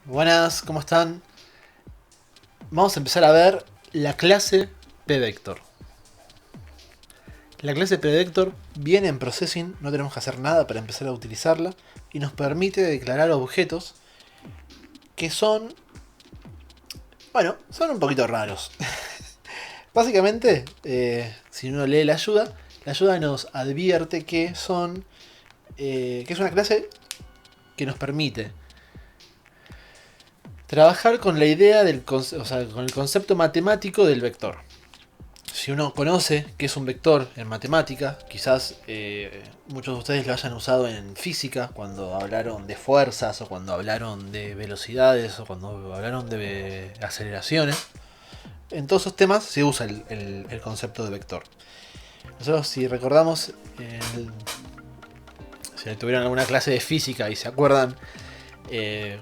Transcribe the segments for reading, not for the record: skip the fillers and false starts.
Buenas, ¿cómo están? Vamos a empezar a ver la clase pVector. La clase pVector viene en Processing, no tenemos que hacer nada para empezar a utilizarla y nos permite declarar objetos que son, bueno, son un poquito raros. Básicamente, si uno lee la ayuda nos advierte que son, que es una clase que nos permite trabajar con la idea del, o sea, con el concepto matemático del vector. Si uno conoce qué es un vector en matemática, quizás muchos de ustedes lo hayan usado en física, cuando hablaron de fuerzas, o cuando hablaron de velocidades, o cuando hablaron de aceleraciones. En todos esos temas se usa el concepto de vector. Nosotros, si recordamos, si tuvieron alguna clase de física y se acuerdan,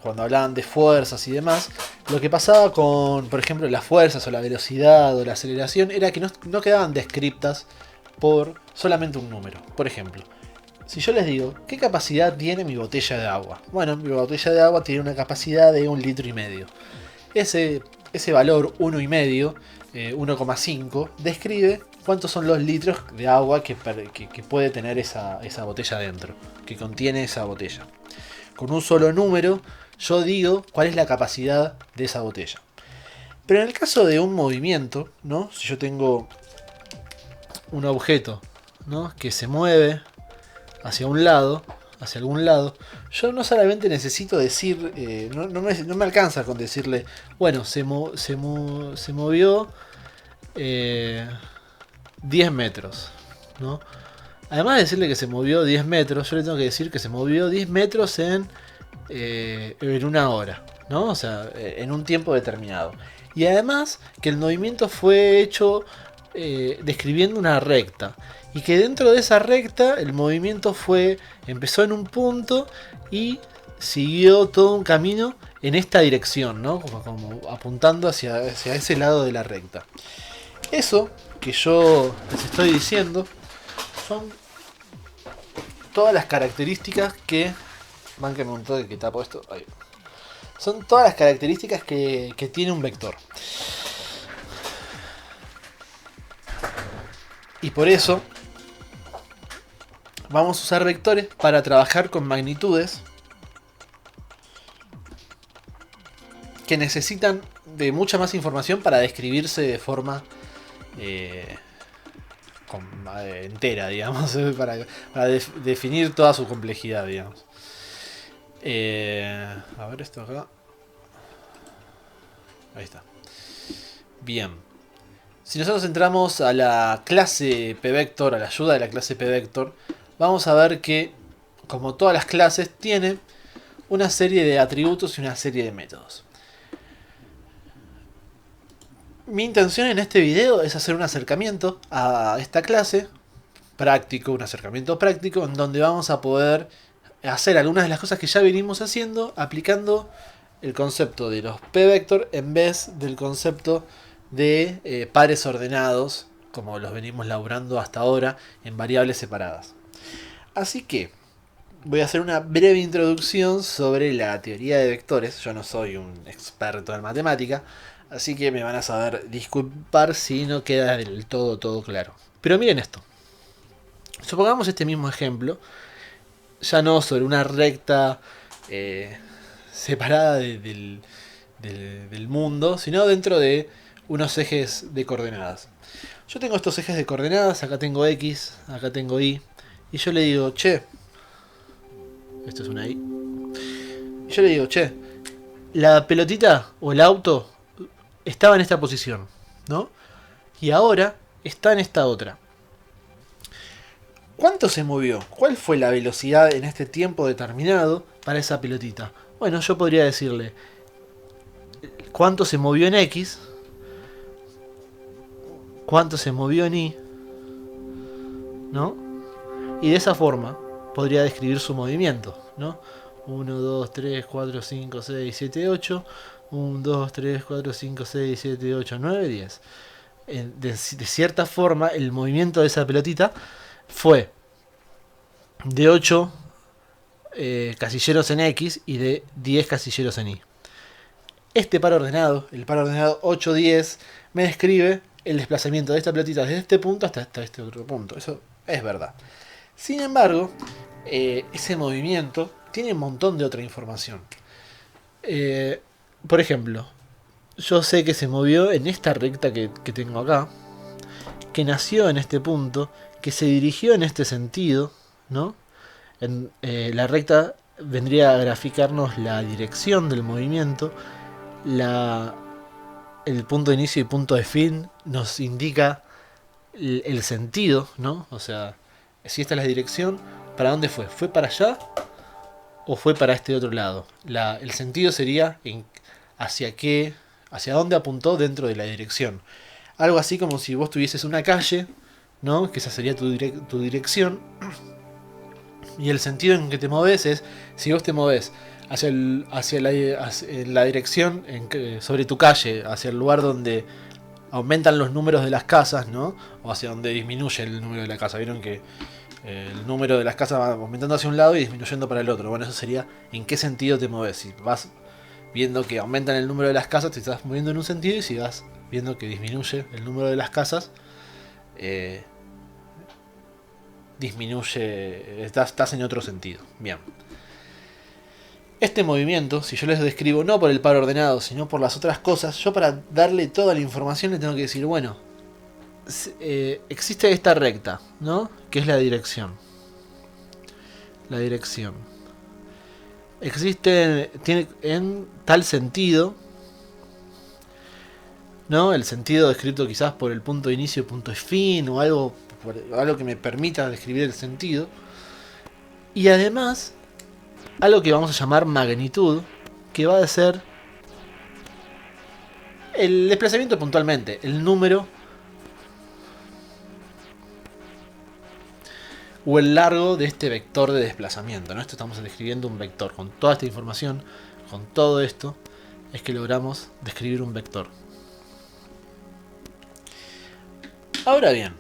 cuando hablaban de fuerzas y demás, lo que pasaba con, por ejemplo, las fuerzas o la velocidad o la aceleración era que no quedaban descriptas por solamente un número. Por ejemplo, si yo les digo, ¿qué capacidad tiene mi botella de agua? Bueno, mi botella de agua tiene una capacidad de 1,5 litros. Ese valor 1,5, 1,5, describe cuántos son los litros de agua que puede tener esa botella dentro, que contiene esa botella. Con un solo número, yo digo cuál es la capacidad de esa botella. Pero en el caso de un movimiento, ¿no? Si yo tengo un objeto, ¿no?, que se mueve hacia un lado, hacia algún lado, yo no solamente necesito decir, no me alcanza con decirle, bueno, se movió 10 metros, ¿no? Además de decirle que se movió 10 metros, yo le tengo que decir que se movió 10 metros en una hora, ¿no? O sea, en un tiempo determinado. Y además que el movimiento fue hecho describiendo una recta. Y que dentro de esa recta el movimiento empezó en un punto y siguió todo un camino en esta dirección, ¿no? Como apuntando hacia ese lado de la recta. Eso que yo les estoy diciendo son todas las características que... Bánquenme un toque que tapo esto. Ahí. Son todas las características que tiene un vector. Y por eso vamos a usar vectores para trabajar con magnitudes que necesitan de mucha más información para describirse de forma entera, digamos, para definir toda su complejidad, digamos. A ver esto acá. Ahí está. Bien. Si nosotros entramos a la clase pVector, a la ayuda de la clase pVector, vamos a ver que, como todas las clases, tiene una serie de atributos y una serie de métodos. Mi intención en este video es hacer un acercamiento a esta clase práctico, un acercamiento práctico, en donde vamos a poder hacer algunas de las cosas que ya venimos haciendo, aplicando el concepto de los pVector en vez del concepto de pares ordenados, como los venimos laburando hasta ahora, en variables separadas. Así que voy a hacer una breve introducción sobre la teoría de vectores. Yo no soy un experto en matemática, así que me van a saber disculpar si no queda del todo claro. Pero miren esto. Supongamos este mismo ejemplo, ya no sobre una recta separada del mundo, sino dentro de unos ejes de coordenadas. Yo tengo estos ejes de coordenadas, acá tengo X, acá tengo Y, y yo le digo, che, esto es una Y, y yo le digo, che, la pelotita o el auto estaba en esta posición, ¿no? Y ahora está en esta otra. ¿Cuánto se movió? ¿Cuál fue la velocidad en este tiempo determinado para esa pelotita? Bueno, yo podría decirle cuánto se movió en X, cuánto se movió en Y, ¿no? Y de esa forma podría describir su movimiento, ¿no? 1, 2, 3, 4, 5, 6, 7, 8. 1, 2, 3, 4, 5, 6, 7, 8, 9, 10. De cierta forma, el movimiento de esa pelotita fue de 8 casilleros en X y de 10 casilleros en Y. este par ordenado, el par ordenado 810, me describe el desplazamiento de esta pelotita desde este punto hasta este otro punto. Eso es verdad. Sin embargo, ese movimiento tiene un montón de otra información. Por ejemplo, yo sé que se movió en esta recta que tengo acá, que nació en este punto, que se dirigió en este sentido, ¿no? La recta vendría a graficarnos la dirección del movimiento, el punto de inicio y punto de fin nos indica el sentido, ¿no? O sea, si esta es la dirección, ¿para dónde fue? ¿Fue para allá o fue para este otro lado? El sentido sería hacia dónde apuntó dentro de la dirección. Algo así como si vos tuvieses una calle, ¿no? Que esa sería tu dirección. Y el sentido en que te moves es, si vos te moves hacia la dirección sobre tu calle, hacia el lugar donde aumentan los números de las casas, ¿no? O hacia donde disminuye el número de la casa. Vieron que el número de las casas va aumentando hacia un lado y disminuyendo para el otro. Bueno, eso sería en qué sentido te mueves. Si vas viendo que aumentan el número de las casas, te estás moviendo en un sentido, y si vas viendo que disminuye el número de las casas, disminuye, estás en otro sentido. Bien. Este movimiento, si yo les describo no por el par ordenado, sino por las otras cosas, yo para darle toda la información le tengo que decir, bueno, existe esta recta, ¿no? Que es la dirección. La dirección. Tiene en tal sentido, ¿no? El sentido descrito quizás por el punto de inicio y punto de fin, o algo que me permita describir el sentido. Y además, algo que vamos a llamar magnitud, que va a ser el desplazamiento puntualmente, el número o el largo de este vector de desplazamiento, ¿no? Esto estamos describiendo un vector. Con toda esta información, con todo esto, es que logramos describir un vector. Ahora bien,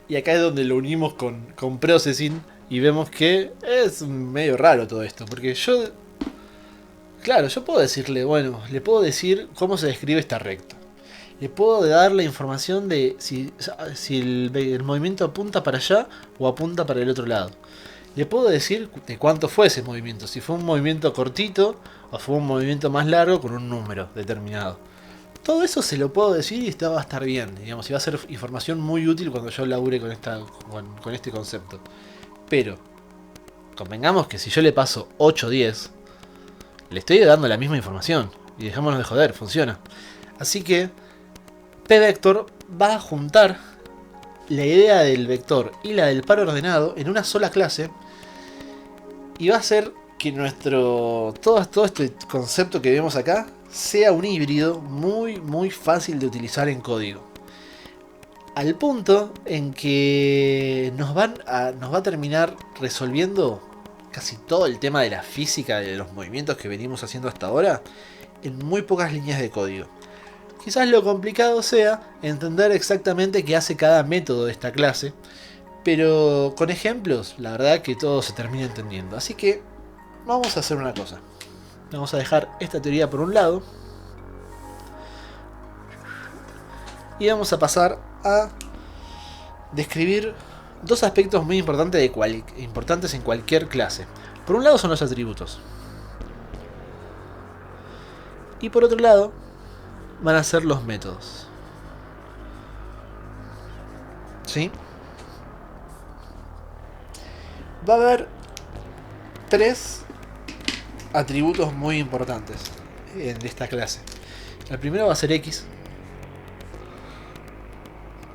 y acá es donde lo unimos con processing y vemos que es medio raro todo esto, porque yo puedo decirle, bueno, le puedo decir cómo se describe esta recta. Le puedo dar la información de si el movimiento apunta para allá o apunta para el otro lado. Le puedo decir de cuánto fue ese movimiento, si fue un movimiento cortito o fue un movimiento más largo con un número determinado. Todo eso se lo puedo decir y va a estar bien, digamos, y va a ser información muy útil cuando yo labure con este concepto. Pero, convengamos que si yo le paso 8-10, le estoy dando la misma información. Y dejémonos de joder, funciona. Así que P-Vector va a juntar la idea del vector y la del par ordenado en una sola clase. Y va a hacer que todo este concepto que vemos acá sea un híbrido muy muy fácil de utilizar en código. Al punto en que nos va a terminar resolviendo casi todo el tema de la física de los movimientos que venimos haciendo hasta ahora en muy pocas líneas de código. Quizás lo complicado sea entender exactamente qué hace cada método de esta clase, pero con ejemplos la verdad que todo se termina entendiendo. Así que vamos a hacer una cosa. Vamos a dejar esta teoría por un lado y vamos a pasar a describir dos aspectos muy importantes en cualquier clase. Por un lado son los atributos. Y por otro lado van a ser los métodos. ¿Sí? Va a haber tres atributos muy importantes en esta clase. El primero va a ser X.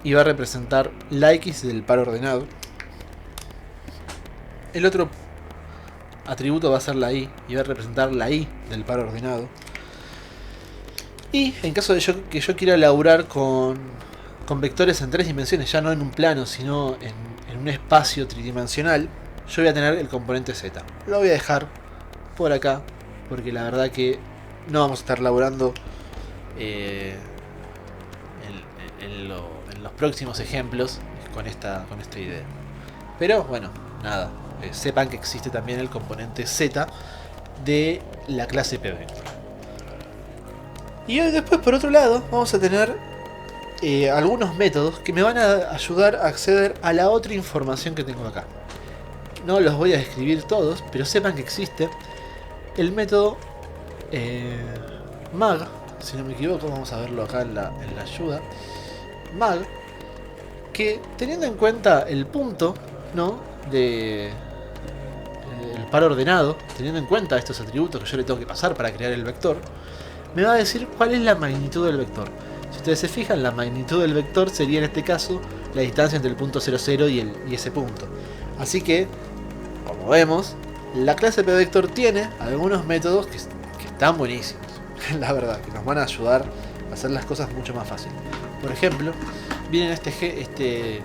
Y va a representar la X del par ordenado. El otro atributo va a ser la Y. Y va a representar la Y del par ordenado. Y en caso de que yo quiera laburar con vectores en tres dimensiones, ya no en un plano, sino en un espacio tridimensional, yo voy a tener el componente Z. Lo voy a dejar por acá, porque la verdad que no vamos a estar laburando en los próximos ejemplos con esta idea. Pero bueno, nada, sepan que existe también el componente Z de la clase P-Vector. Y hoy después, por otro lado, vamos a tener algunos métodos que me van a ayudar a acceder a la otra información que tengo acá. No los voy a describir todos, pero sepan que existe el método mag, si no me equivoco, vamos a verlo acá en la ayuda. Mag, que teniendo en cuenta el punto, ¿no? De el par ordenado, teniendo en cuenta estos atributos que yo le tengo que pasar para crear el vector, me va a decir cuál es la magnitud del vector. Si ustedes se fijan, la magnitud del vector sería en este caso la distancia entre el punto 00 y ese punto. Así que, como vemos, la clase pvector tiene algunos métodos que están buenísimos, la verdad, que nos van a ayudar a hacer las cosas mucho más fáciles. Por ejemplo, miren este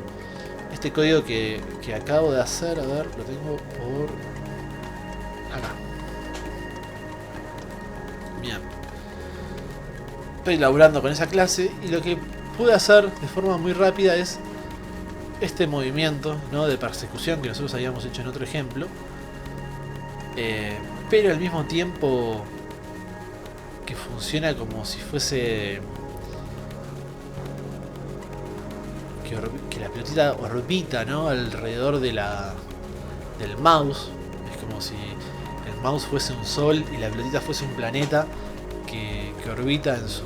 código que acabo de hacer, a ver, lo tengo por acá. Bien. Estoy laburando con esa clase y lo que pude hacer de forma muy rápida es este movimiento, ¿no?, de persecución que nosotros habíamos hecho en otro ejemplo, pero al mismo tiempo que funciona como si fuese que la pelotita orbita, ¿no?, alrededor de del mouse. Es como si el mouse fuese un sol y la pelotita fuese un planeta que orbita en su...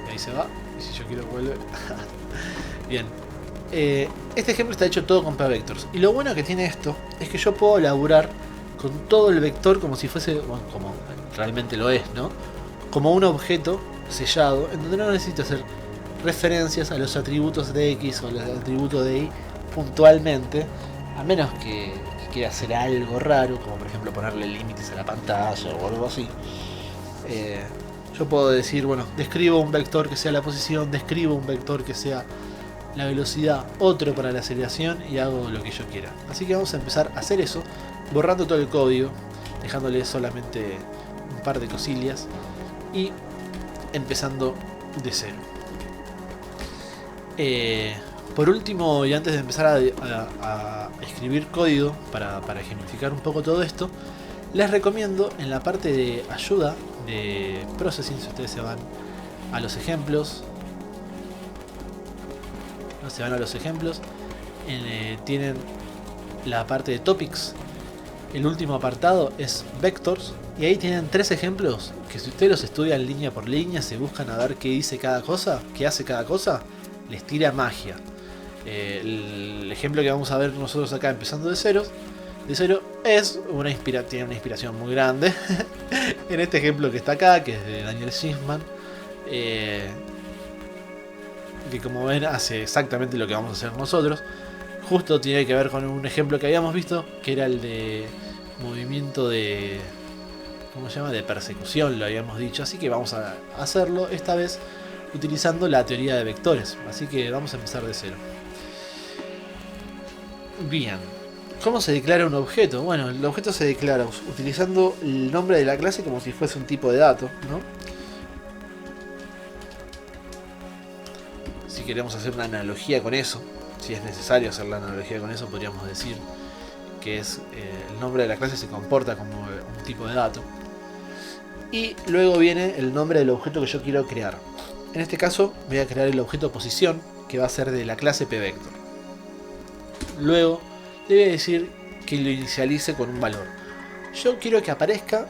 ahí se va, y si yo quiero vuelve. Bien. Este ejemplo está hecho todo con pvectors. Y lo bueno que tiene esto es que yo puedo laburar con todo el vector como si fuese, bueno, como realmente lo es, ¿no?, como un objeto sellado, en donde no necesito hacer referencias a los atributos de X o los atributos de Y puntualmente, a menos que quiera hacer algo raro, como por ejemplo ponerle límites a la pantalla o algo así. Yo puedo decir, bueno, describo un vector que sea la posición, describo un vector que sea la velocidad, otro para la aceleración, y hago lo que yo quiera. Así que vamos a empezar a hacer eso, borrando todo el código, dejándole solamente un par de cosillas y empezando de cero. Por último, y antes de empezar a escribir código para ejemplificar un poco todo esto, les recomiendo en la parte de ayuda de processing, si ustedes se van a los ejemplos, tienen la parte de topics. El último apartado es vectors, y ahí tienen 3 ejemplos que si ustedes los estudian línea por línea, se buscan a ver qué dice cada cosa, qué hace cada cosa, les tira magia. El ejemplo que vamos a ver nosotros acá empezando de cero es tiene una inspiración muy grande en este ejemplo que está acá, que es de Daniel Schiffman, que como ven hace exactamente lo que vamos a hacer nosotros. Justo tiene que ver con un ejemplo que habíamos visto, que era el de movimiento de... ¿cómo se llama? De persecución, lo habíamos dicho. Así que vamos a hacerlo esta vez utilizando la teoría de vectores. Así que vamos a empezar de cero. Bien. ¿Cómo se declara un objeto? Bueno, el objeto se declara utilizando el nombre de la clase como si fuese un tipo de dato, ¿no? Si queremos hacer una analogía con eso, si es necesario hacer la analogía con eso, podríamos decir que es el nombre de la clase se comporta como un tipo de dato. Y luego viene el nombre del objeto que yo quiero crear. En este caso voy a crear el objeto posición, que va a ser de la clase pvector. Luego le voy a decir que lo inicialice con un valor. Yo quiero que aparezca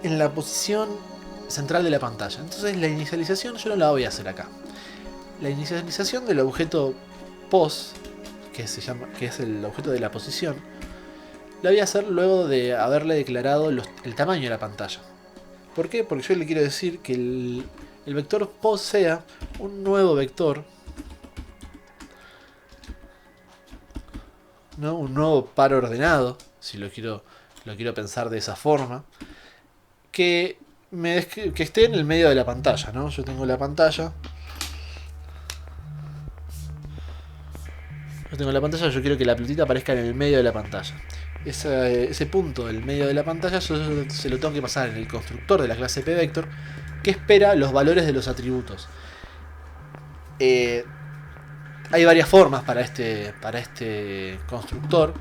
en la posición central de la pantalla. Entonces la inicialización yo no la voy a hacer acá. La inicialización del objeto pos, que es el objeto de la posición, la voy a hacer luego de haberle declarado el tamaño de la pantalla. ¿Por qué? Porque yo le quiero decir que el vector pos sea un nuevo vector, ¿no? Un nuevo par ordenado, si lo quiero pensar de esa forma, que esté en el medio de la pantalla, ¿no? Yo tengo la pantalla. Yo quiero que la pelotita aparezca en el medio de la pantalla. Ese punto del medio de la pantalla yo se lo tengo que pasar en el constructor de la clase pvector, que espera los valores de los atributos. Hay varias formas para este constructor.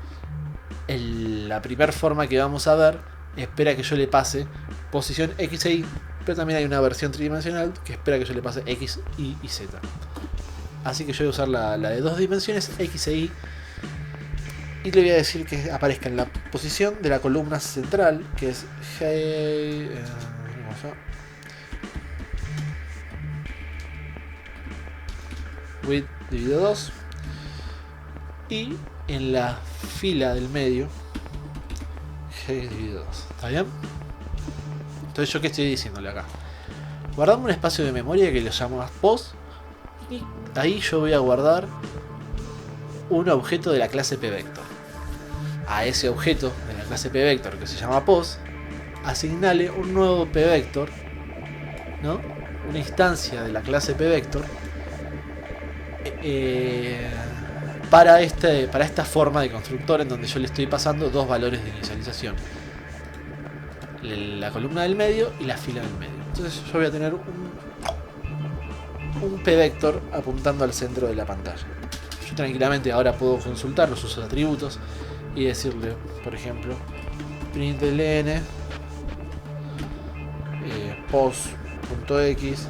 La primera forma que vamos a ver espera que yo le pase posición X e Y, pero también hay una versión tridimensional que espera que yo le pase X, Y y Z. Así que yo voy a usar la de 2 dimensiones, X e Y, y le voy a decir que aparezca en la posición de la columna central, que es width dividido 2, y en la fila del medio G dividido 2. ¿Está bien? Entonces, ¿yo qué estoy diciéndole acá? Guardamos un espacio de memoria que lo llamamos pos, y ahí yo voy a guardar un objeto de la clase pVector. A ese objeto de la clase pVector que se llama pos, asignale un nuevo pVector, ¿no? Una instancia de la clase pVector para esta forma de constructor en donde yo le estoy pasando dos valores de inicialización: la columna del medio y la fila del medio. Entonces yo voy a tener un pVector apuntando al centro de la pantalla. Yo tranquilamente ahora puedo consultar los usos de atributos y decirle, por ejemplo, println pos.x,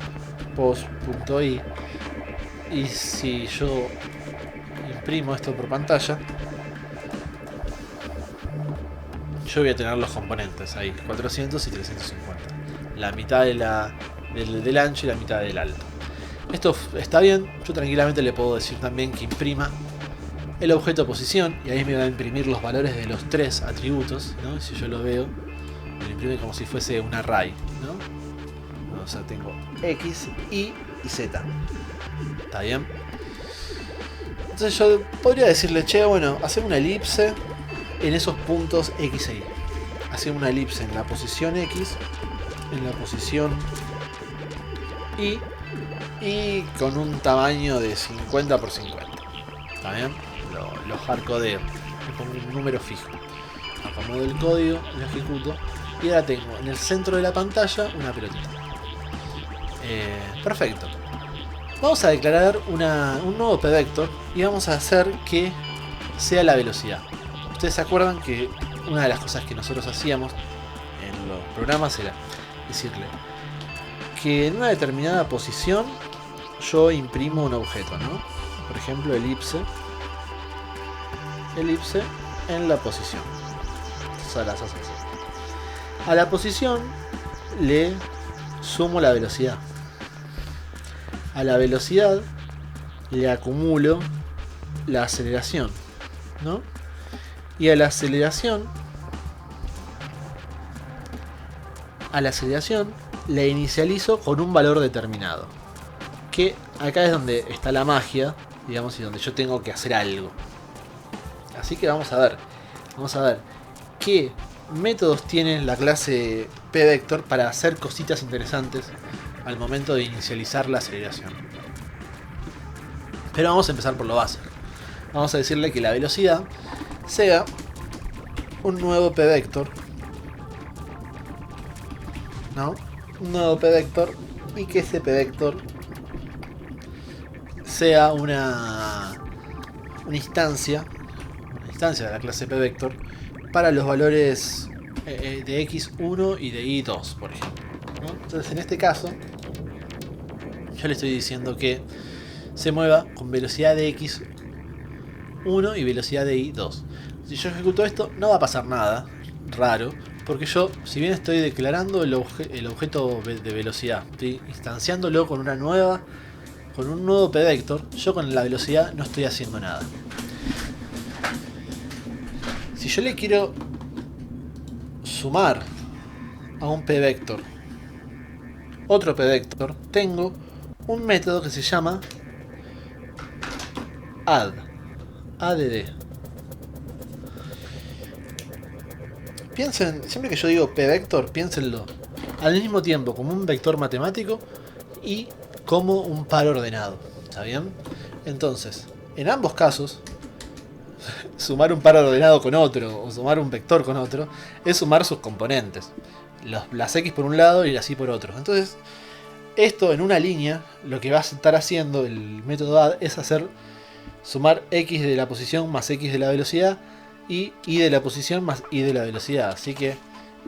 pos.y, y si yo imprimo esto por pantalla, yo voy a tener los componentes ahí, 400 y 350, la mitad del ancho y la mitad del alto. Esto está bien. Yo tranquilamente le puedo decir también que imprima el objeto posición, y ahí me va a imprimir los valores de los tres atributos, ¿no? Si yo lo veo, me lo imprime como si fuese un array, ¿no? O sea, tengo X, Y y Z. ¿Está bien? Entonces yo podría decirle, che, bueno, hacer una elipse en esos puntos X e Y. Hacer una elipse en la posición X, en la posición Y, y con un tamaño de 50 por 50. ¿Está bien? Lo hardcodeo. Le pongo un número fijo. Acomodo el código, lo ejecuto. Y ahora tengo en el centro de la pantalla una pelotita. Perfecto. Vamos a declarar un nuevo pVector y vamos a hacer que sea la velocidad. Ustedes se acuerdan que una de las cosas que nosotros hacíamos en los programas era decirle que en una determinada posición yo imprimo un objeto, ¿no? Por ejemplo, elipse en la posición. A la posición le sumo la velocidad. A la velocidad le acumulo la aceleración, ¿no? Y a la aceleración la inicializo con un valor determinado. Que acá es donde está la magia, digamos, y donde yo tengo que hacer algo. Así que vamos a ver qué métodos tiene la clase pVector para hacer cositas interesantes al momento de inicializar la aceleración. Pero vamos a empezar por lo básico. Vamos a decirle que la velocidad sea un nuevo pVector, ¿no? Un nuevo pVector, y que ese pVector sea una instancia de la clase pVector para los valores de x1 y de y2, por ejemplo, ¿no? Entonces en este caso yo le estoy diciendo que se mueva con velocidad de x1 y velocidad de y2. Si yo ejecuto esto, no va a pasar nada raro, porque yo, si bien estoy declarando el objeto de velocidad, estoy instanciándolo con un nuevo pVector, yo con la velocidad no estoy haciendo nada. Si yo le quiero sumar a un pVector otro pVector, tengo un método que se llama add. Piensen, siempre que yo digo pVector, piénsenlo al mismo tiempo como un vector matemático y como un par ordenado. ¿Está bien? Entonces, en ambos casos, sumar un par ordenado con otro o sumar un vector con otro es sumar sus componentes. Las X por un lado y las Y por otro. Entonces, esto en una línea, lo que va a estar haciendo el método add es sumar X de la posición más X de la velocidad y Y de la posición más Y de la velocidad. Así que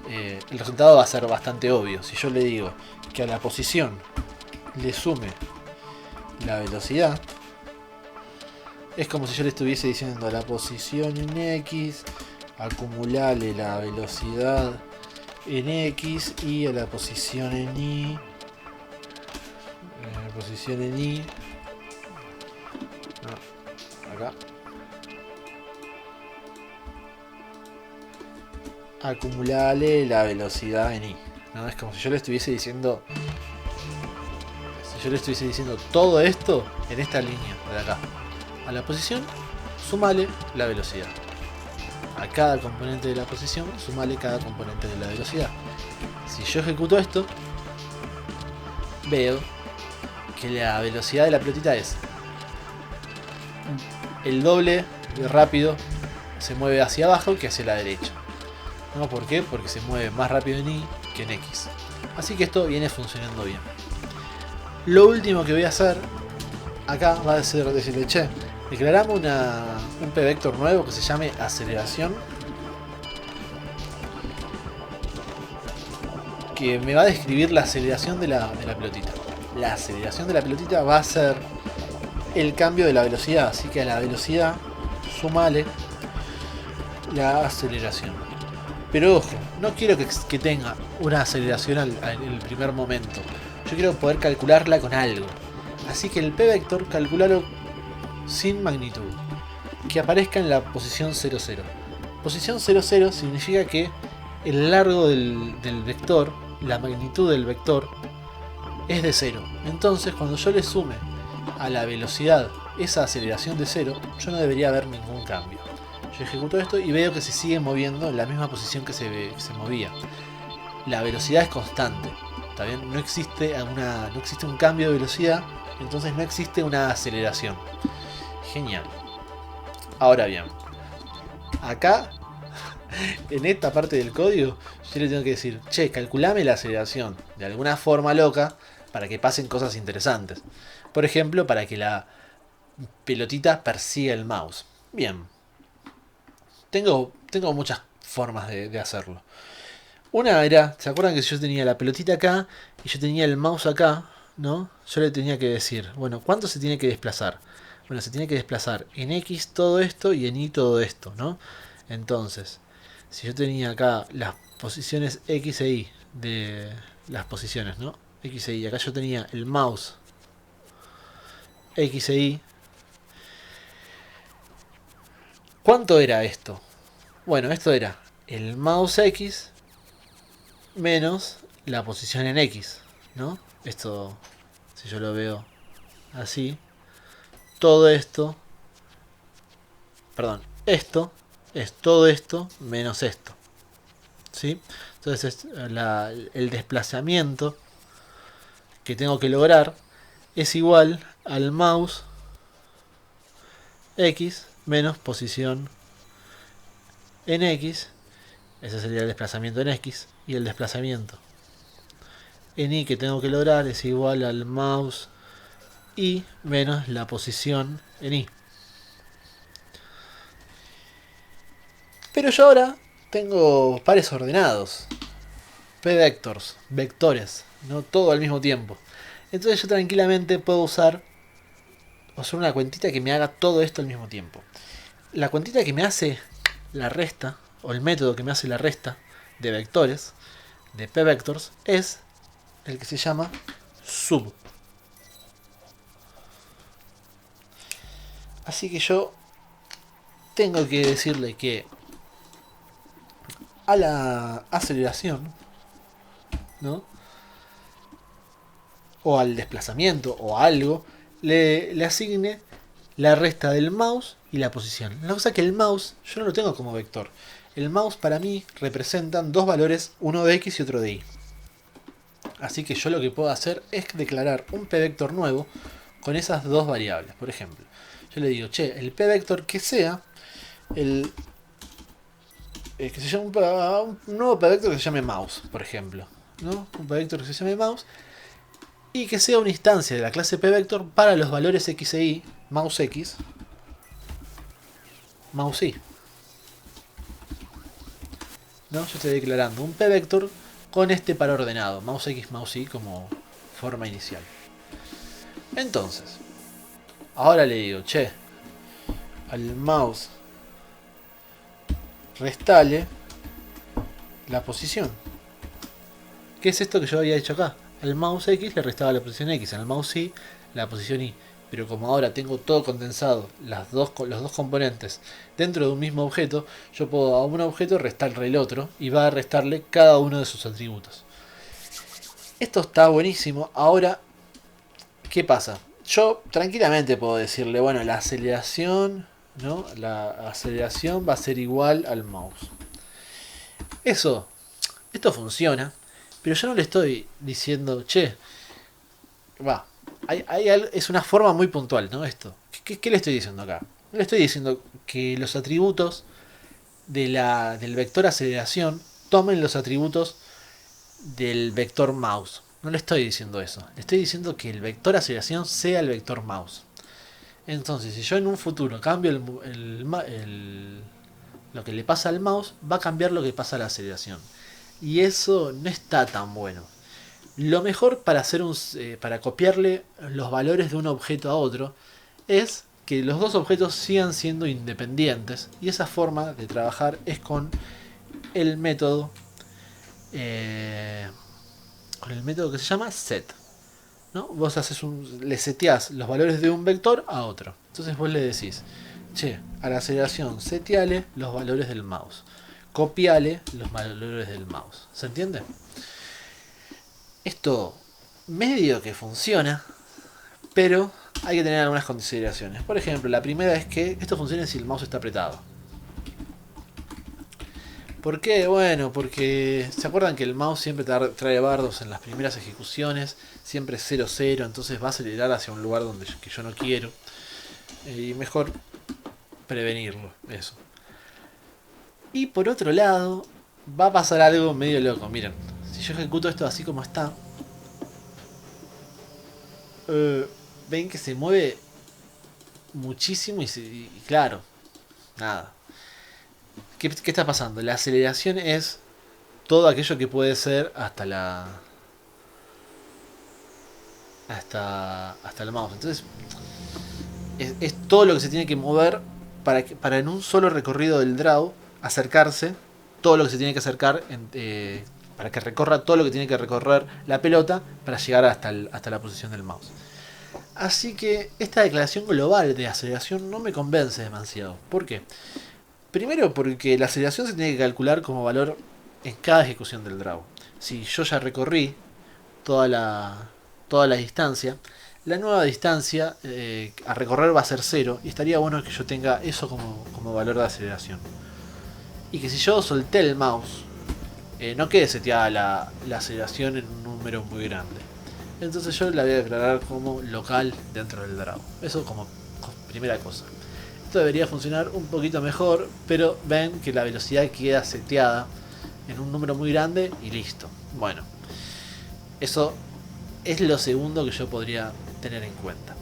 el resultado va a ser bastante obvio. Si yo le digo que a la posición le sume la velocidad, es como si yo le estuviese diciendo a la posición en X, acumularle la velocidad en X, y a la posición en Y, no, acá, acumularle la velocidad en Y, ¿no? Es como si yo le estuviese diciendo, todo esto en esta línea de acá. A la posición, sumale la velocidad. A cada componente de la posición, sumale cada componente de la velocidad. Si yo ejecuto esto, veo que la velocidad de la pelotita es el doble de rápido, se mueve hacia abajo que hacia la derecha. ¿No? ¿Por qué? Porque se mueve más rápido en Y que en X. Así que esto viene funcionando bien. Lo último que voy a hacer acá va a ser decirle, che, declaramos un p-vector nuevo que se llame aceleración, que me va a describir la aceleración de la pelotita. La aceleración de la pelotita va a ser el cambio de la velocidad, así que a la velocidad sumale la aceleración. Pero ojo, no quiero que tenga una aceleración en el primer momento. Yo quiero poder calcularla con algo. Así que el p-vector calculalo sin magnitud, que aparezca en la posición 00. Posición 00 significa que el largo del vector, la magnitud del vector, es de 0. Entonces cuando yo le sume a la velocidad esa aceleración de 0, yo no debería ver ningún cambio. Yo ejecuto esto y veo que se sigue moviendo en la misma posición que se movía. La velocidad es constante, ¿está bien? No existe un cambio de velocidad, entonces no existe una aceleración. Genial. Ahora bien, acá, en esta parte del código, yo le tengo que decir, che, calculame la aceleración de alguna forma loca para que pasen cosas interesantes. Por ejemplo, para que la pelotita persiga el mouse. Bien. Tengo muchas formas de hacerlo. Una era, ¿se acuerdan que yo tenía la pelotita acá y yo tenía el mouse acá, ¿no? Yo le tenía que decir, bueno, ¿cuánto se tiene que desplazar? Bueno, se tiene que desplazar en X todo esto y en Y todo esto, ¿no? Entonces, si yo tenía acá las posiciones X e Y de las posiciones, ¿no? X e Y, acá yo tenía el mouse X e Y. ¿Cuánto era esto? Bueno, esto era el mouse X menos la posición en X, ¿no? Esto, si yo lo veo así, todo esto, perdón, esto es todo esto menos esto, ¿sí? Entonces el desplazamiento que tengo que lograr es igual al mouse X menos posición en X. Ese sería el desplazamiento en X. Y el desplazamiento en Y que tengo que lograr es igual al mouse Y menos la posición en Y. Pero yo ahora tengo pares ordenados, p-vectors, vectores, no todo al mismo tiempo. Entonces yo tranquilamente puedo usar una cuentita que me haga todo esto al mismo tiempo. La cuentita que me hace la resta, o el método que me hace la resta de vectores, de p-vectors, es el que se llama sub. Así que yo tengo que decirle que a la aceleración, ¿no? O al desplazamiento o a algo, le asigne la resta del mouse y la posición. La cosa es que el mouse yo no lo tengo como vector. El mouse para mí representan dos valores, uno de X y otro de Y. Así que yo lo que puedo hacer es declarar un p-vector nuevo con esas dos variables. Por ejemplo, yo le digo, che, el p-vector que sea que se llame un nuevo p-vector que se llame mouse, por ejemplo, ¿no? Un p-vector que se llame mouse y que sea una instancia de la clase p-vector para los valores x e y, mouse x, mouse y. ¿no? Yo estoy declarando un p-vector con este par ordenado, mouse x, mouse y como forma inicial. Entonces, ahora le digo, che, al mouse restale la posición. ¿Qué es esto que yo había hecho acá? Al mouse X le restaba la posición X, al mouse Y la posición Y. Pero como ahora tengo todo condensado, los dos componentes dentro de un mismo objeto, yo puedo a un objeto restarle el otro y va a restarle cada uno de sus atributos. Esto está buenísimo. Ahora, ¿qué pasa? Yo tranquilamente puedo decirle, bueno, la aceleración, ¿no? La aceleración va a ser igual al mouse. Esto funciona, pero yo no le estoy diciendo, che, va, es una forma muy puntual, ¿no? Esto. ¿Qué le estoy diciendo acá? No le estoy diciendo que los atributos del vector aceleración tomen los atributos del vector mouse. No le estoy diciendo eso. Le estoy diciendo que el vector aceleración sea el vector mouse. Entonces, si yo en un futuro cambio lo que le pasa al mouse, va a cambiar lo que pasa a la aceleración. Y eso no está tan bueno. Lo mejor para copiarle los valores de un objeto a otro es que los dos objetos sigan siendo independientes. Y esa forma de trabajar es con el método que se llama set, ¿no? Vos le seteás los valores de un vector a otro. Entonces vos le decís, che, a la aceleración seteale los valores del mouse, copiale los valores del mouse. ¿Se entiende? Esto medio que funciona, pero hay que tener algunas consideraciones. Por ejemplo, la primera es que esto funciona si el mouse está apretado. ¿Por qué? Bueno, porque ¿se acuerdan que el mouse siempre trae bardos en las primeras ejecuciones? Siempre 0,0, entonces va a acelerar hacia un lugar que yo no quiero. Y mejor prevenirlo, eso. Y por otro lado, va a pasar algo medio loco. Miren, si yo ejecuto esto así como está, ven que se mueve muchísimo y claro, nada. ¿Qué está pasando? La aceleración es todo aquello que puede ser hasta el mouse. Entonces es todo lo que se tiene que mover para en un solo recorrido del draw acercarse todo lo que se tiene que acercar para que recorra todo lo que tiene que recorrer la pelota para llegar hasta la posición del mouse. Así que esta declaración global de aceleración no me convence demasiado. ¿Por qué? Primero porque la aceleración se tiene que calcular como valor en cada ejecución del draw. Si yo ya recorrí toda la distancia, la nueva distancia a recorrer va a ser 0 y estaría bueno que yo tenga eso como valor de aceleración. Y que si yo solté el mouse, no quede seteada la aceleración en un número muy grande. Entonces yo la voy a declarar como local dentro del draw. Eso como primera cosa. Esto debería funcionar un poquito mejor, pero ven que la velocidad queda seteada en un número muy grande y listo. Bueno, eso es lo segundo que yo podría tener en cuenta.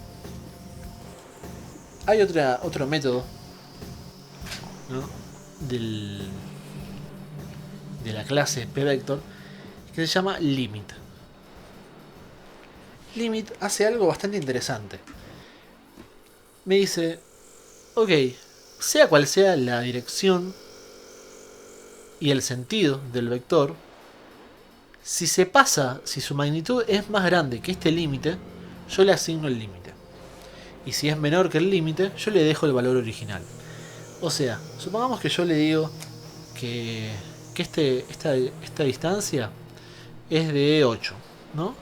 Hay otro método, ¿no? de la clase p-vector que se llama limit. Limit hace algo bastante interesante. Me dice, ok, sea cual sea la dirección y el sentido del vector, si su magnitud es más grande que este límite, yo le asigno el límite. Y si es menor que el límite, yo le dejo el valor original. O sea, supongamos que yo le digo que esta distancia es de 8, ¿no?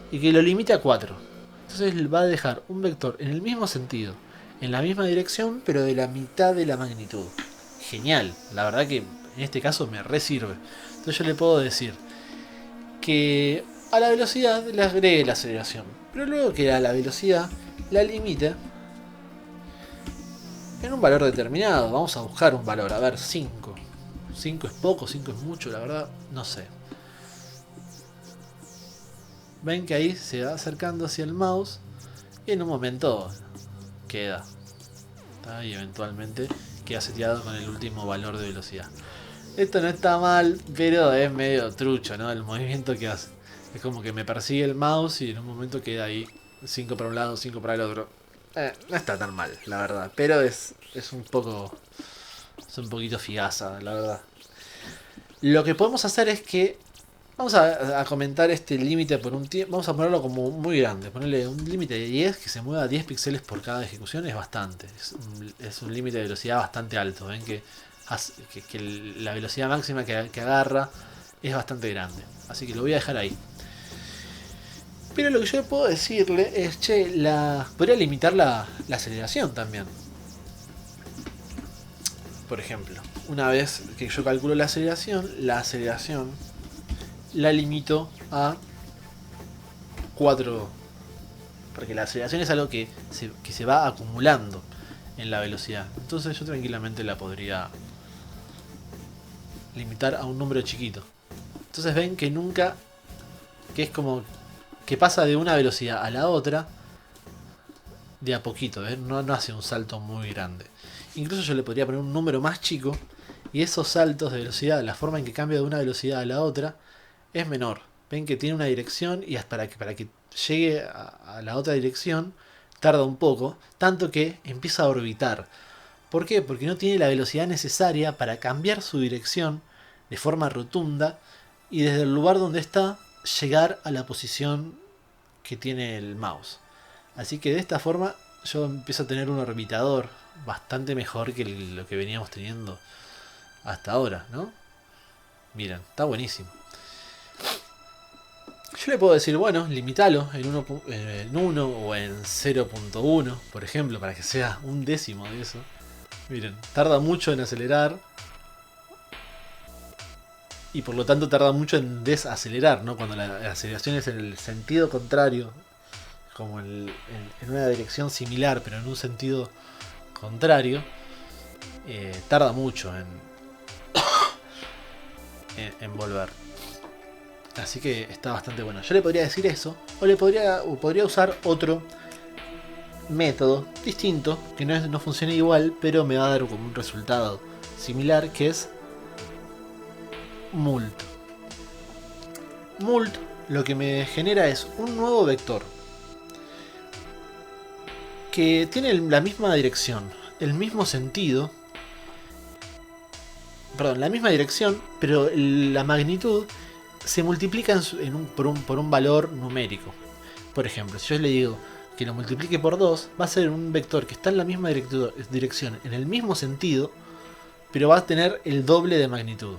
Y que lo limite a 4. Entonces va a dejar un vector en el mismo sentido, en la misma dirección, pero de la mitad de la magnitud. Genial, la verdad que en este caso me re sirve. Entonces yo le puedo decir que a la velocidad le agregue la aceleración, pero luego que a la velocidad la limite en un valor determinado. Vamos a buscar un valor, a ver, 5. 5 es poco, 5 es mucho, la verdad, no sé. Ven que ahí se va acercando hacia el mouse y en un momento queda. Y eventualmente queda seteado con el último valor de velocidad. Esto no está mal, pero es medio trucho, ¿no? El movimiento que hace. Es como que me persigue el mouse y en un momento queda ahí 5 para un lado, 5 para el otro. No está tan mal, la verdad. Pero es un poco... Es un poquito figaza, la verdad. Lo que podemos hacer es que... Vamos a comentar este límite por un tiempo. Vamos a ponerlo como muy grande. Ponerle un límite de 10 que se mueva a 10 píxeles por cada ejecución. Es bastante. Es un límite de velocidad bastante alto. Ven que la velocidad máxima que agarra es bastante grande. Así que lo voy a dejar ahí. Pero lo que yo puedo decirle es, che, podría limitar la aceleración también. Por ejemplo, una vez que yo calculo la aceleración la limito a 4. Porque la aceleración es algo que se va acumulando en la velocidad. Entonces yo tranquilamente la podría limitar a un número chiquito. Entonces ven que nunca... Que es como que pasa de una velocidad a la otra de a poquito, no hace un salto muy grande. Incluso yo le podría poner un número más chico y esos saltos de velocidad, la forma en que cambia de una velocidad a la otra, es menor. Ven que tiene una dirección y para que llegue a la otra dirección tarda un poco, tanto que empieza a orbitar. ¿Por qué? Porque no tiene la velocidad necesaria para cambiar su dirección de forma rotunda y desde el lugar donde está llegar a la posición que tiene el mouse. Así que de esta forma yo empiezo a tener un orbitador bastante mejor que lo que veníamos teniendo hasta ahora, ¿no? Miren, está buenísimo. Yo le puedo decir, bueno, limitalo en 1 o en 0.1, por ejemplo, para que sea un décimo de eso. Miren, tarda mucho en acelerar y por lo tanto tarda mucho en desacelerar, ¿no? Cuando la aceleración es en el sentido contrario, como en una dirección similar, pero en un sentido contrario, tarda mucho en volver. Así que está bastante bueno. Yo le podría decir eso, o podría usar otro método distinto, que no funciona igual, pero me va a dar como un resultado similar, que es mult. Mult lo que me genera es un nuevo vector que tiene la misma dirección, el mismo sentido, perdón, la misma dirección, pero la magnitud se multiplica por un valor numérico. Por ejemplo, si yo le digo que lo multiplique por 2, va a ser un vector que está en la misma dirección, en el mismo sentido, pero va a tener el doble de magnitud.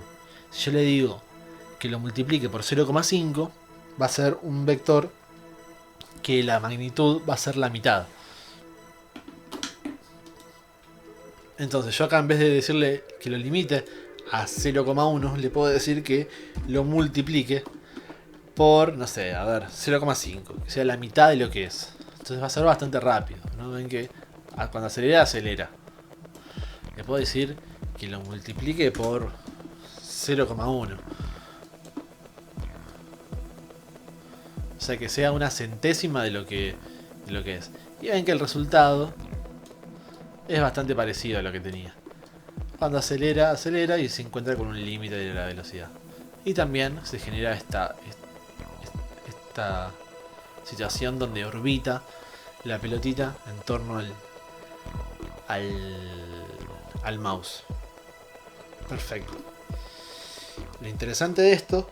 Si yo le digo que lo multiplique por 0,5, va a ser un vector que la magnitud va a ser la mitad. Entonces yo acá, en vez de decirle que lo limite a 0,1, le puedo decir que lo multiplique por, no sé, a ver, 0,5, que sea la mitad de lo que es. Entonces va a ser bastante rápido, ¿no? Ven que cuando acelera. Le puedo decir que lo multiplique por 0,1. O sea, que sea una centésima de lo que es. Y ven que el resultado es bastante parecido a lo que tenía. Cuando acelera y se encuentra con un límite de la velocidad. Y también se genera esta situación donde orbita la pelotita en torno al mouse. Perfecto. Lo interesante de esto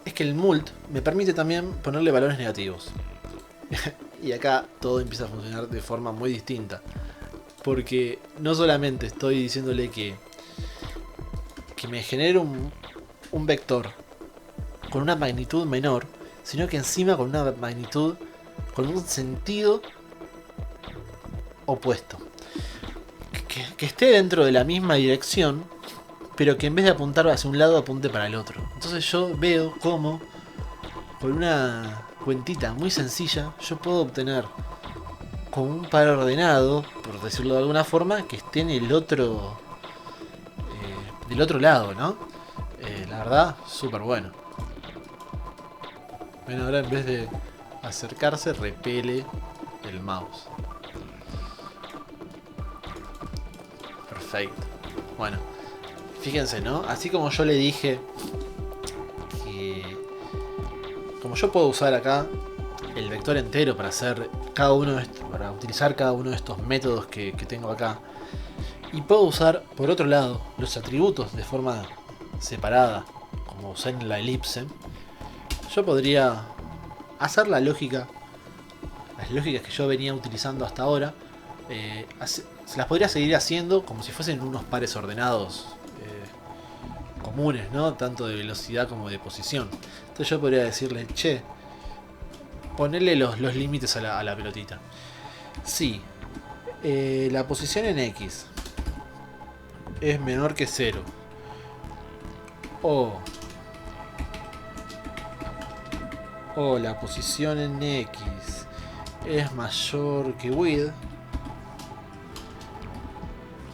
es que el mult me permite también ponerle valores negativos. Y acá todo empieza a funcionar de forma muy distinta. Porque no solamente estoy diciéndole que me genere un vector con una magnitud menor, sino que encima con una magnitud, con un sentido opuesto. Que esté dentro de la misma dirección, pero que en vez de apuntar hacia un lado, apunte para el otro. Entonces yo veo cómo, con una cuentita muy sencilla, yo puedo obtener con un par ordenado, por decirlo de alguna forma, que esté en el otro, del otro lado, ¿no? La verdad, súper bueno. Bueno, ahora en vez de acercarse, repele el mouse. Perfecto. Bueno, fíjense, ¿no? Así como yo le dije que... Como yo puedo usar acá el vector entero para hacer cada uno de estos, para utilizar cada uno de estos métodos que tengo acá. Y puedo usar, por otro lado, los atributos de forma separada, como usé en la elipse. Yo podría hacer las lógicas que yo venía utilizando hasta ahora, se las podría seguir haciendo como si fuesen unos pares ordenados comunes, ¿no? Tanto de velocidad como de posición. Entonces yo podría decirle, che, ponerle los límites a la pelotita. Si la posición en X es menor que 0 o la posición en X es mayor que width,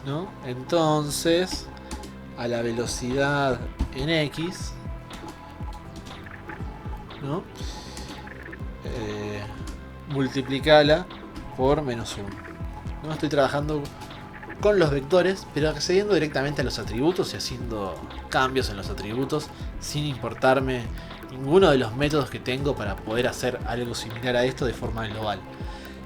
¿no? Entonces a la velocidad en X, ¿no? Multiplicala por -1. ¿No? Estoy trabajando con los vectores, pero accediendo directamente a los atributos y haciendo cambios en los atributos sin importarme ninguno de los métodos que tengo para poder hacer algo similar a esto de forma global.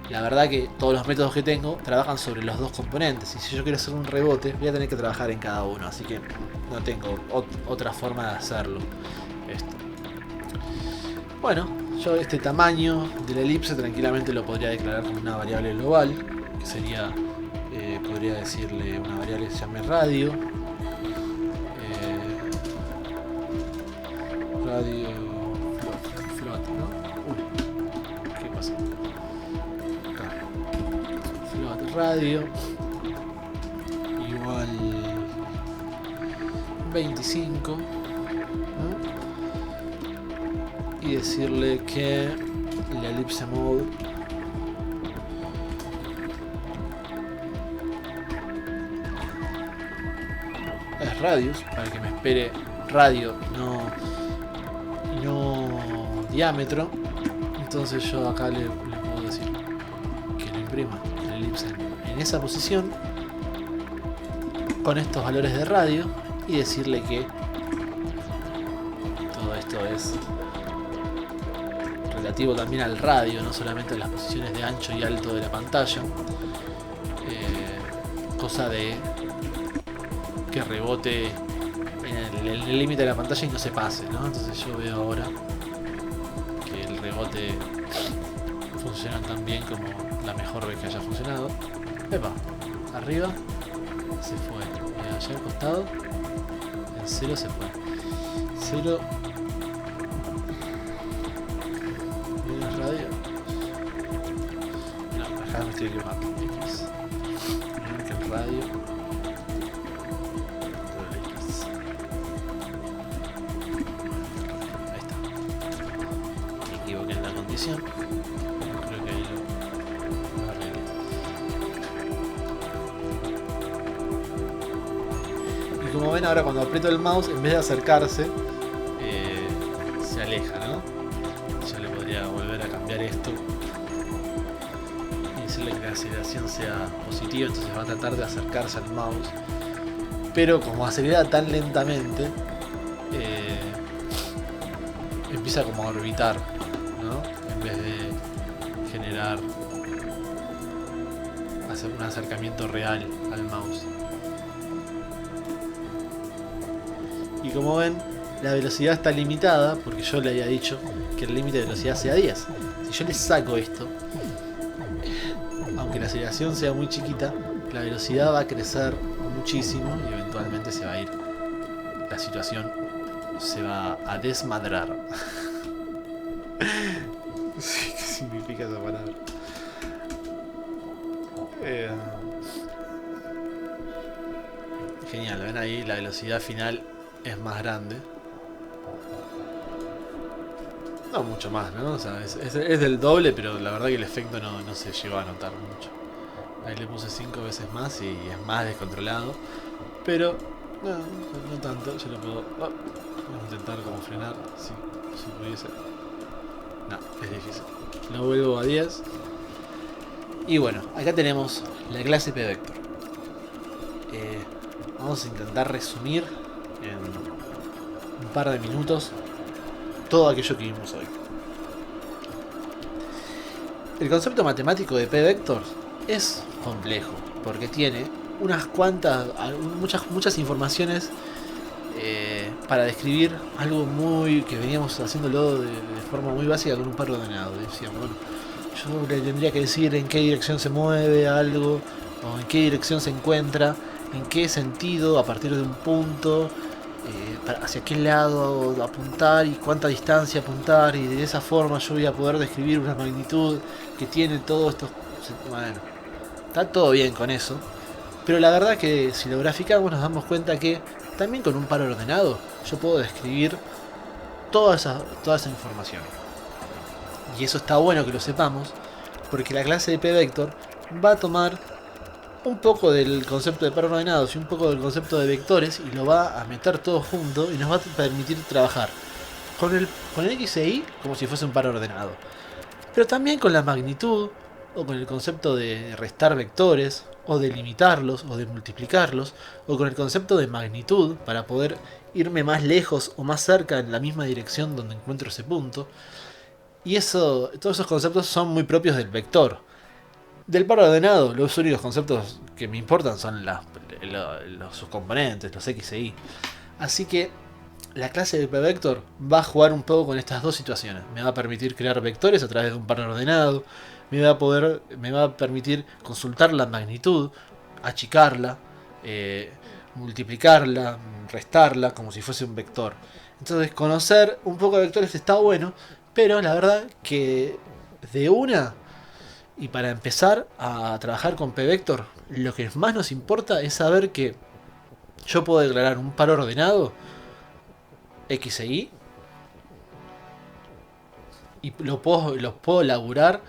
La verdad que todos los métodos que tengo trabajan sobre los dos componentes, y si yo quiero hacer un rebote voy a tener que trabajar en cada uno, así que no tengo otra forma de hacerlo esto. Bueno, yo este tamaño de la elipse tranquilamente lo podría declarar como una variable global, que sería, podría decirle una variable que se llame radio. Radio float, ¿no? Uy, ¿qué pasa? Acá. Float radio igual 25, ¿no? Y decirle que la ellipse mode es radius, para que me espere radio, no diámetro. Entonces yo acá le puedo decir que lo imprima la elipse en esa posición con estos valores de radio, y decirle que todo esto es relativo también al radio, no solamente a las posiciones de ancho y alto de la pantalla, cosa de que rebote en el límite de la pantalla y no se pase, ¿no? Entonces yo veo ahora que el rebote funciona tan bien como la mejor vez que haya funcionado. Epa, arriba se fue, allá al costado en 0 se fue, 0 radio. No, acá me estoy equivocando. Miren que el radio. Ahí está. Me equivoqué en la condición. Creo que ahí lo arreglé. Y como ven ahora, cuando aprieto el mouse, en vez de acercarse, se aleja, ¿no? Volver a cambiar esto y decirle que la aceleración sea positiva, entonces va a tratar de acercarse al mouse, pero como acelera tan lentamente, empieza como a orbitar, ¿no? En vez de generar, hacer un acercamiento real al mouse. Y como ven, la velocidad está limitada porque yo le había dicho que el límite de velocidad sea 10. Si yo le saco esto, aunque la aceleración sea muy chiquita, la velocidad va a crecer muchísimo y eventualmente se va a ir. La situación se va a desmadrar. Sí, ¿qué significa esa palabra? Genial, ven ahí, la velocidad final es más grande. No mucho más, ¿no? O sea, es del doble, pero la verdad que el efecto no se llegó a notar mucho. Ahí le puse 5 veces más y es más descontrolado. Pero no tanto, yo lo puedo... Voy a intentar como frenar, si pudiese. No, es difícil. Lo vuelvo a 10. Y bueno, acá tenemos la clase PVector. eh, vamos a intentar resumir en un par de minutos todo aquello que vimos hoy. El concepto matemático de p-vectors es complejo, porque tiene unas cuantas, muchas informaciones para describir algo muy que veníamos haciéndolo de forma muy básica con un par ordenado. Decíamos, bueno, yo le tendría que decir en qué dirección se mueve algo, o en qué dirección se encuentra, en qué sentido, a partir de un punto, hacia qué lado apuntar y cuánta distancia apuntar, y de esa forma yo voy a poder describir una magnitud que tiene todo esto. Bueno, está todo bien con eso, pero la verdad que si lo graficamos nos damos cuenta que también con un par ordenado yo puedo describir toda esa información. Y eso está bueno que lo sepamos, porque la clase de p-vector va a tomar un poco del concepto de par ordenados y un poco del concepto de vectores y lo va a meter todo junto y nos va a permitir trabajar con el x e y como si fuese un par ordenado, pero también con la magnitud o con el concepto de restar vectores o de limitarlos o de multiplicarlos, o con el concepto de magnitud para poder irme más lejos o más cerca en la misma dirección donde encuentro ese punto. Y eso, todos esos conceptos son muy propios del vector. Del par ordenado, los únicos conceptos que me importan son sus componentes, los x e y. Así que la clase de p-vector va a jugar un poco con estas dos situaciones. Me va a permitir crear vectores a través de un par ordenado. Me va a permitir consultar la magnitud, achicarla, multiplicarla, restarla, como si fuese un vector. Entonces conocer un poco de vectores está bueno, pero la verdad que de una, y para empezar a trabajar con p-vector, lo que más nos importa es saber que yo puedo declarar un par ordenado x e y los puedo laburar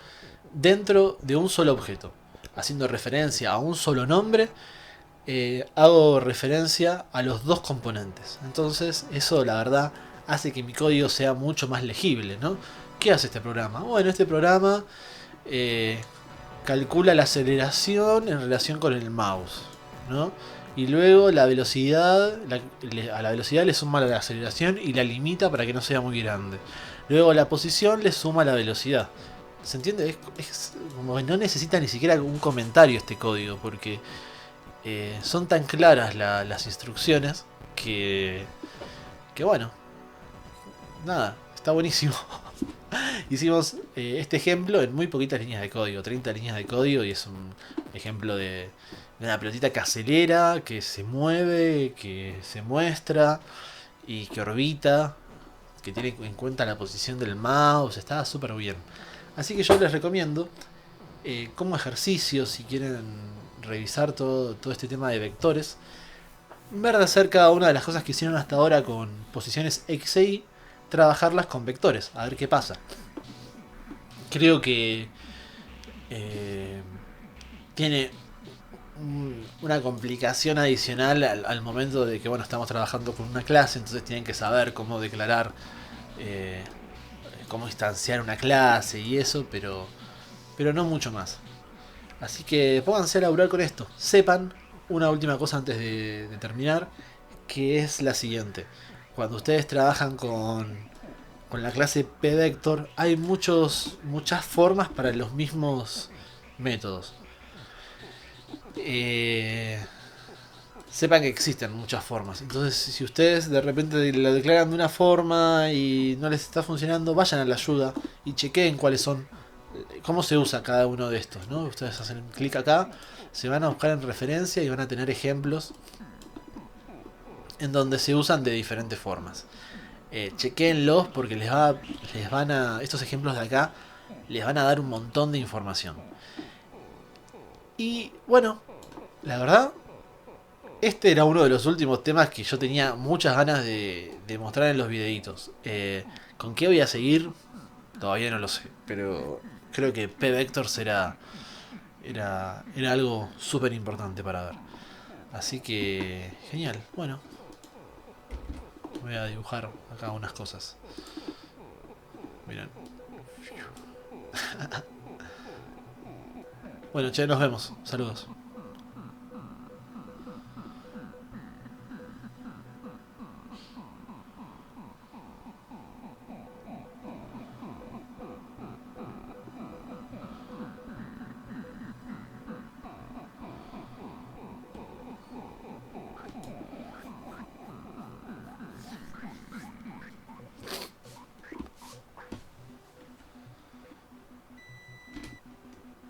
dentro de un solo objeto, haciendo referencia a un solo nombre. Hago referencia a los dos componentes. Entonces eso la verdad hace que mi código sea mucho más legible, ¿no? ¿Qué hace este programa? Bueno, este programa calcula la aceleración en relación con el mouse, ¿no? Y luego la velocidad, a la velocidad le suma la aceleración y la limita para que no sea muy grande. Luego la posición le suma la velocidad. ¿Se entiende? Es como que no necesita ni siquiera un comentario este código, porque son tan claras las instrucciones que bueno, nada, está buenísimo. Hicimos este ejemplo en muy poquitas líneas de código, 30 líneas de código, y es un ejemplo de una pelotita que acelera, que se mueve, que se muestra y que orbita, que tiene en cuenta la posición del mouse. Está súper bien. Así que yo les recomiendo como ejercicio, si quieren revisar todo este tema de vectores, ver de hacer cada una de las cosas que hicieron hasta ahora con posiciones x e y, trabajarlas con vectores, a ver qué pasa. Creo que tiene una complicación adicional al momento de que bueno, estamos trabajando con una clase, entonces tienen que saber cómo declarar, eh, cómo instanciar una clase y eso, pero no mucho más. Así que pónganse a laburar con esto. Sepan una última cosa antes de terminar, que es la siguiente. Cuando ustedes trabajan con la clase p-vector, hay muchas formas para los mismos métodos. Sepan que existen muchas formas. Entonces, si ustedes de repente lo declaran de una forma y no les está funcionando, vayan a la ayuda y chequeen cuáles son, cómo se usa cada uno de estos, ¿no? Ustedes hacen clic acá, se van a buscar en referencia y van a tener ejemplos en donde se usan de diferentes formas. Chequéenlos porque estos ejemplos de acá les van a dar un montón de información. Y bueno, la verdad, este era uno de los últimos temas que yo tenía muchas ganas de mostrar en los videitos. ¿Con qué voy a seguir? Todavía no lo sé, pero creo que p-vectors era algo súper importante para ver. Así que, genial. Bueno, voy a dibujar acá unas cosas. Miren. Bueno, che, nos vemos. Saludos.